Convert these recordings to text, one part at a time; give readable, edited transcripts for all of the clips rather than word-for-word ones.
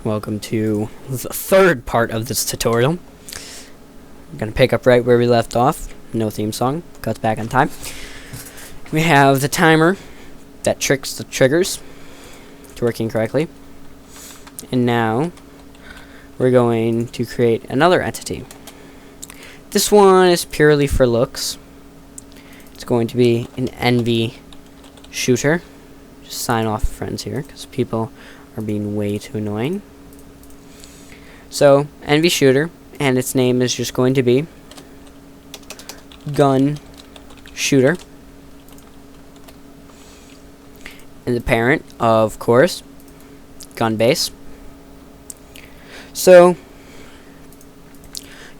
Welcome to the third part of this tutorial. I'm going to pick up right where we left off. No theme song. Cuts back on time. We have the timer that tricks the triggers to working correctly. And now we're going to create another entity. This one is purely for looks. It's going to be an envy shooter. Just sign off friends here because people are being way too annoying. So, envy shooter, and its name is just going to be gun shooter. And the parent, of course, gun base. So,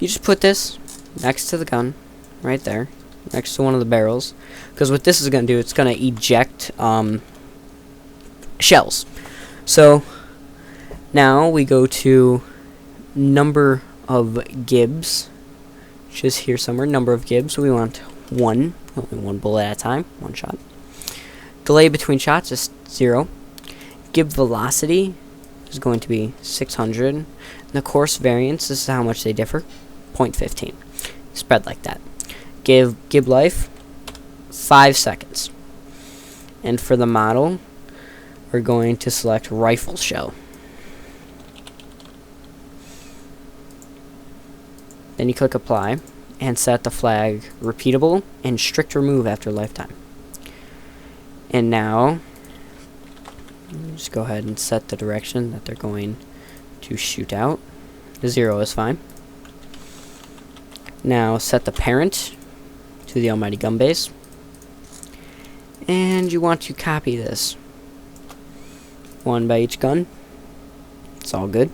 you just put this next to the gun, right there, next to one of the barrels, because what this is going to do, it's going to eject shells. So, now we go to number of gibs, which is here somewhere, number of gibs. We want only one bullet at a time, one shot. Delay between shots is 0. Gib velocity is going to be 600. And the course variance, this is how much they differ, 0.15. Spread like that. Give gib life 5 seconds. And for the model, we're going to select rifle shell. Then you click apply and set the flag repeatable and strict remove after lifetime. And now just go ahead and set the direction that they're going to shoot out. 0 is fine. Now set the parent to the almighty gun base. And you want to copy this. 1 by each gun. It's all good.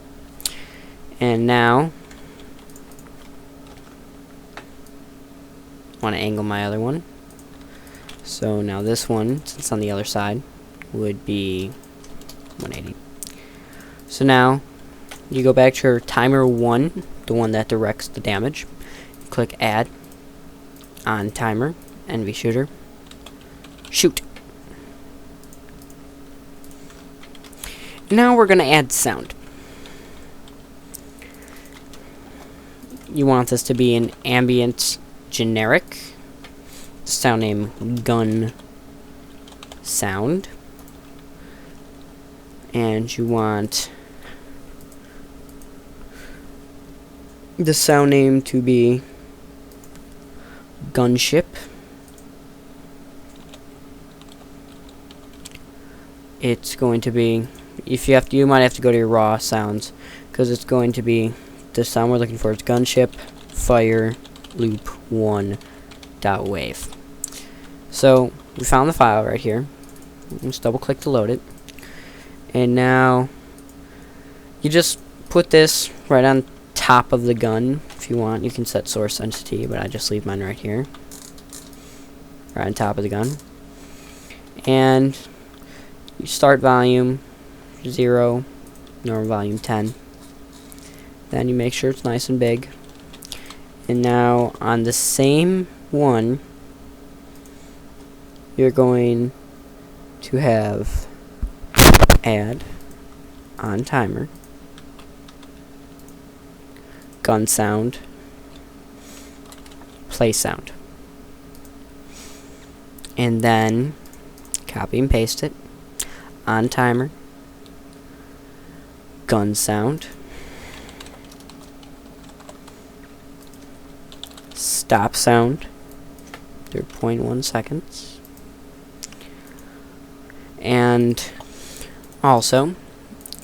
And now I want to angle my other one. So now this one, since it's on the other side, would be 180. So now you go back to your timer 1, the one that directs the damage. Click add on timer, envy shooter, shoot. Now we're going to add sound. You want this to be an ambient generic sound name gun sound, and you want the sound name to be gunship. It's going to be, if you have to, you might have to go to your raw sounds, because it's going to be the sound we're looking for. It's gunship fire loop 1 dot wave. So we found the file right here. Let's double click to load it. And now you just put this right on top of the gun. If you want, you can set source entity, but I just leave mine right here, right on top of the gun. And you start volume 0, normal volume 10. Then you make sure it's nice and big. And now on the same one, you're going to have add on timer, gun sound, play sound. And then copy and paste it on timer, gun sound, stop sound, 3.1 seconds. And also,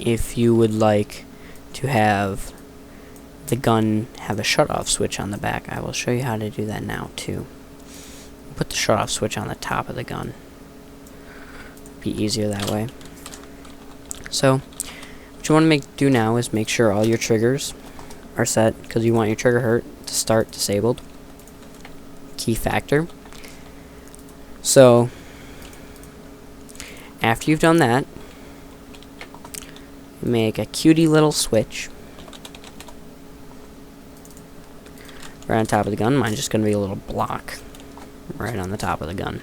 if you would like to have the gun have a shutoff switch on the back, I will show you how to do that now too. Put the shutoff switch on the top of the gun. Be easier that way. So what you want to do now is make sure all your triggers are set, because you want your trigger hurt to start disabled. Key factor. So after you've done that, make a cutie little switch right on top of the gun. Mine's just going to be a little block right on the top of the gun.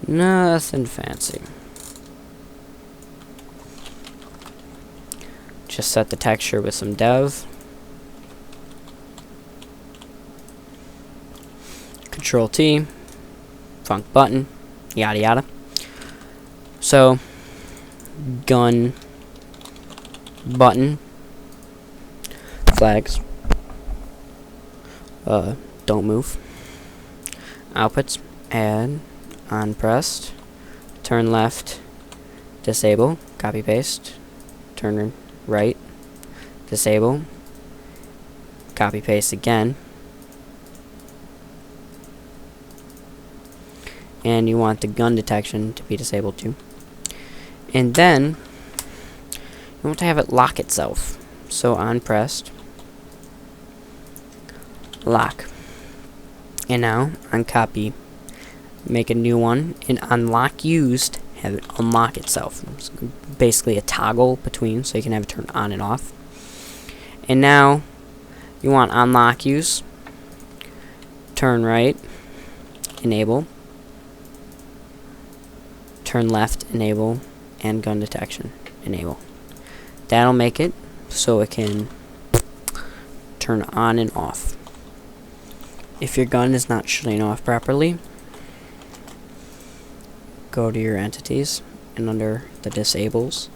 Nothing fancy. just set the texture with some dev. Control T, func button, yada yada. So, gun button flags. Don't move. Outputs, add, on pressed, turn left, disable, copy paste, turn right, disable, copy paste again, and you want the gun detection to be disabled too. And then you want to have it lock itself. So on pressed, lock. And now on copy, make a new one, and on lock used, have it unlock itself. It's basically a toggle between, so you can have it turn on and off. And now you want unlock use, turn right, enable, turn left, enable, and gun detection, enable. That'll make it so it can turn on and off. If your gun is not shutting off properly, go to your entities, and under the disables,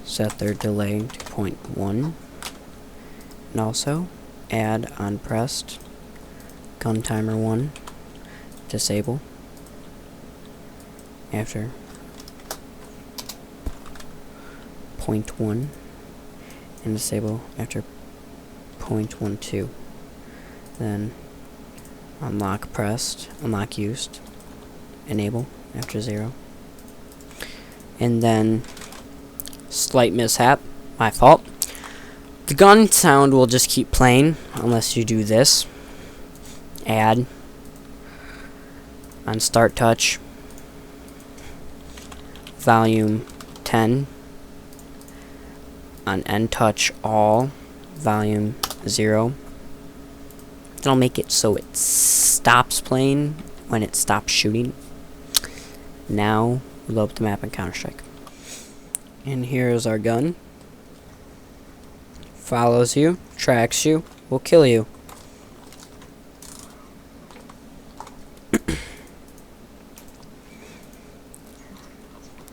set their delay to 0.1, and also add on pressed gun timer 1, disable after 0.1, and disable after 0.12. Then unlock pressed, unlock used, enable after 0. And then slight mishap, my fault. The gun sound will just keep playing unless you do this. Add on start touch, volume 10, on end touch all, volume 0. It'll make it so it stops playing when it stops shooting. Now we load up the map in Counter-Strike. And here is our gun. Follows you, tracks you, will kill you.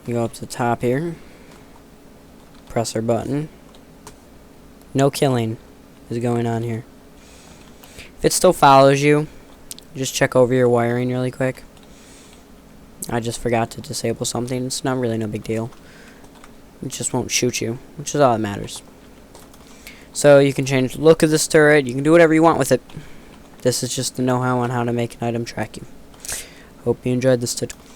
You go up to the top here, press our button. No killing is going on here. If it still follows you, just check over your wiring really quick. I just forgot to disable something. It's not really no big deal. It just won't shoot you, which is all that matters. So you can change the look of this turret. You can do whatever you want with it. This is just the know-how on how to make an item track you. Hope you enjoyed this tutorial.